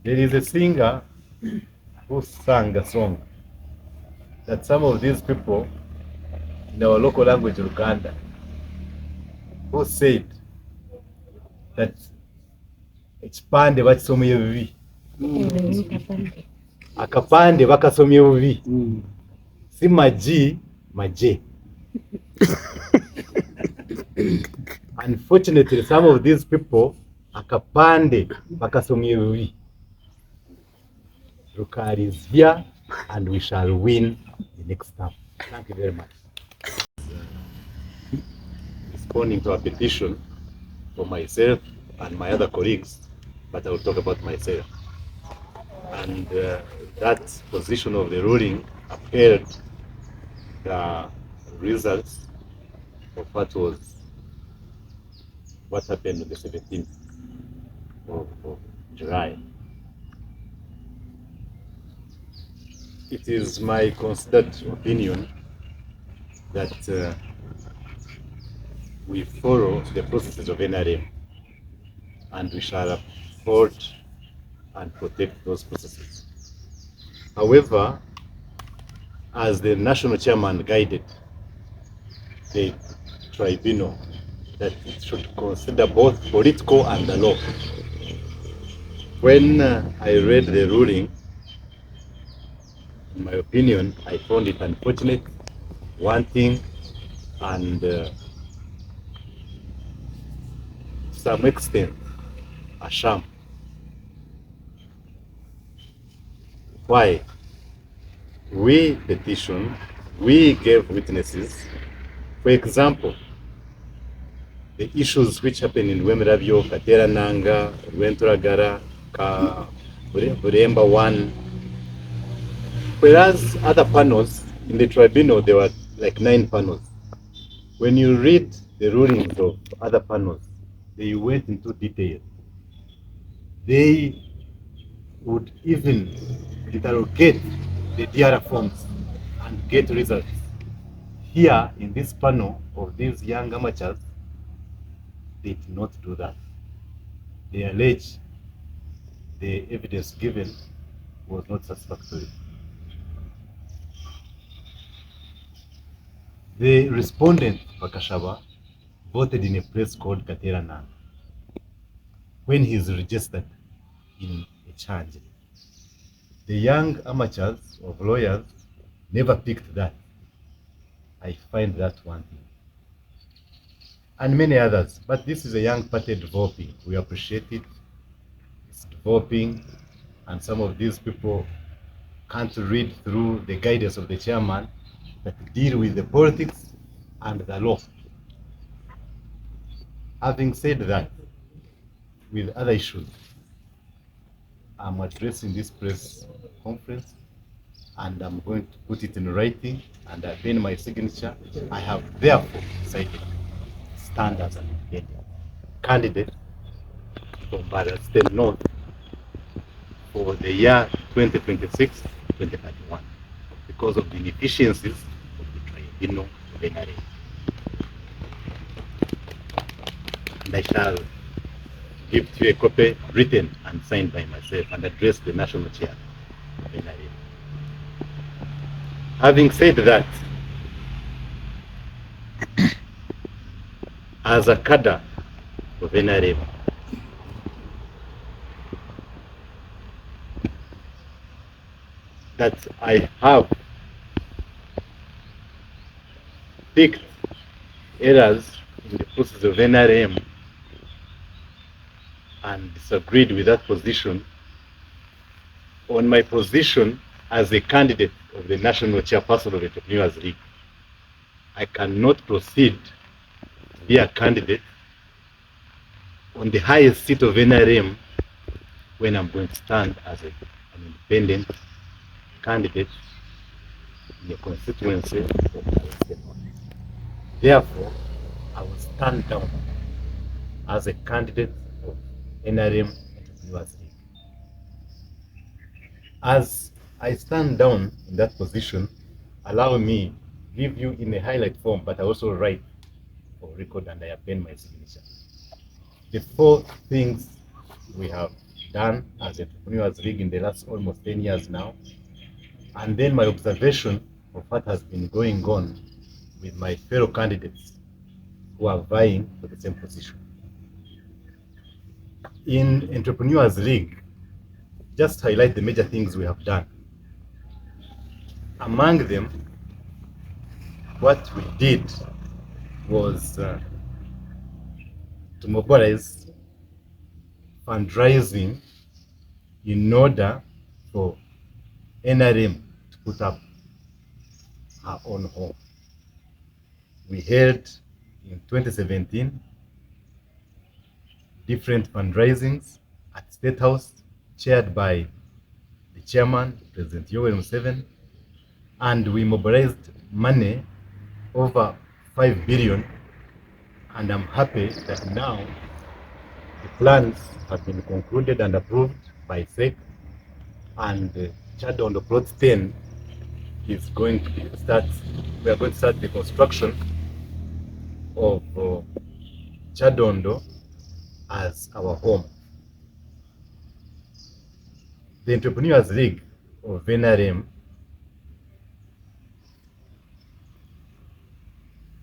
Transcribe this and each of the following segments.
There is a singer who sang a song that some of these people in our local language, Uganda, who said that ekipande bakisomye bubi, akapande bakasomye bubi, si maji maje. Unfortunately, some of these people akapande bakasomye bubi. Rukaari is here and we shall win the next term. Thank you very much. Responding to a petition for myself and my other colleagues, but I will talk about myself. And that position of the ruling upheld the results of what happened on the 17th of July. It is my considered opinion that we follow the processes of NRM and we shall uphold and protect those processes. However, as the national chairman guided the tribunal that it should consider both political and the law. When I read the ruling, in my opinion, I found it unfortunate, wanting, and to some extent, a sham. Why? We petitioned, we gave witnesses. For example, the issues which happened in Wemerabyo, Katerananga, Rwenturagara, Buremba 1, whereas other panels in the tribunal, there were like 9 panels. When you read the rulings of other panels, they went into detail. They would even interrogate the DRA forms and get results. Here, in this panel of these young amateurs, they did not do that. They allege the evidence given was not satisfactory. The respondent, Bakashaba, voted in a place called Katerananga when he is registered in a charge. The young amateurs of lawyers never picked that. I find that one thing. And many others, but this is a young party developing. We appreciate it. It's developing, and some of these people can't read through the guidance of the chairman that deal with the politics and the law. Having said that, with other issues, I'm addressing this press conference and I'm going to put it in writing and append my signature. I have therefore decided to stand as an independent candidate for Mbarara City North for the year 2026-2031 because of the inefficiencies of the tribunal of NRA. And I shall give to you a copy written and signed by myself and address the national chair of NRA. Having said that, as a cadre of NRA, that I have picked errors in the process of NRM and disagreed with that position on my position as a candidate of the National Chairperson of Entrepreneurs League. I cannot proceed to be a candidate on the highest seat of NRM when I'm going to stand as an independent candidate in a constituency of Mbarara. Therefore, I will stand down as a candidate of NRM Entrepreneurs League. As I stand down in that position, allow me give you in a highlight form, but I also write for record and I append my signature. The 4 things we have done as Entrepreneurs League in the last almost 10 years now, and then my observation of what has been going on with my fellow candidates who are vying for the same position. In Entrepreneurs League, just highlight the major things we have done. Among them, what we did was to mobilize fundraising in order for NRM to put up her own home. We held in 2017 different fundraisings at State House, chaired by the chairman, President Yoweri Museveni, and we mobilized money over 5 billion, and I'm happy that now the plans have been concluded and approved by SEC, and Chadondo Plot 10 is going to start. We are going to start the construction of Chadondo as our home. The Entrepreneurs League of NRM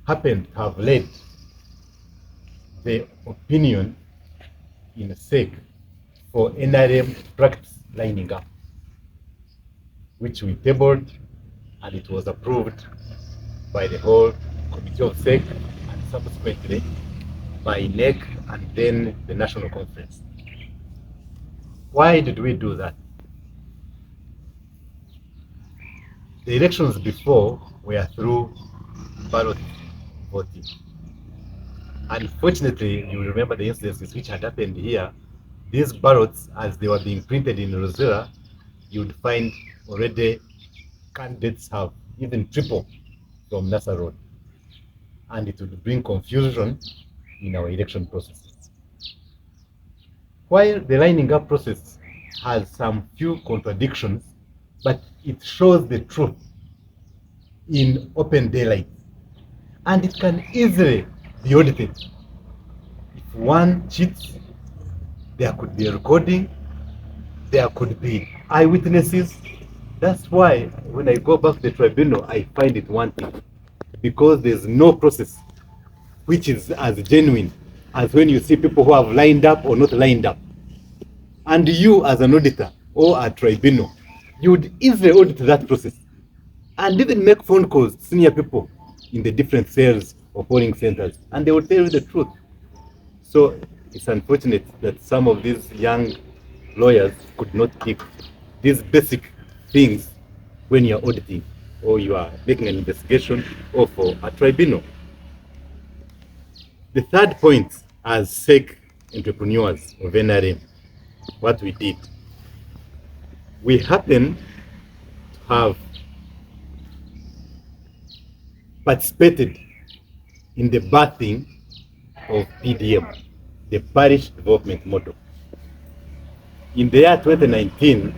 happened to have led the opinion in SEC for NRM practice lining up, which we tabled, and it was approved by the whole committee of SEC and subsequently by NEC and then the National Conference. Why did we do that? The elections before were through ballot voting. Unfortunately, you remember the instances which had happened here. These ballots, as they were being printed in Rosella, you would find already candidates have even triple from Nasa Road, and it would bring confusion in our election processes. While the lining up process has some few contradictions, but it shows the truth in open daylight, and it can easily be audited. If one cheats, there could be a recording, there could be eyewitnesses. That's why when I go back to the tribunal, I find it wanting, because there's no process which is as genuine as when you see people who have lined up or not lined up. And you, as an auditor or a tribunal, you would easily audit that process and even make phone calls to senior people in the different cells or polling centers, and they will tell you the truth. So it's unfortunate that some of these young lawyers could not keep these basic things when you're auditing or you are making an investigation or for a tribunal. The third point, as SEC entrepreneurs of NRM, what we did, we happen to have participated in the birthing of PDM, the Parish Development Model. In the year 2019,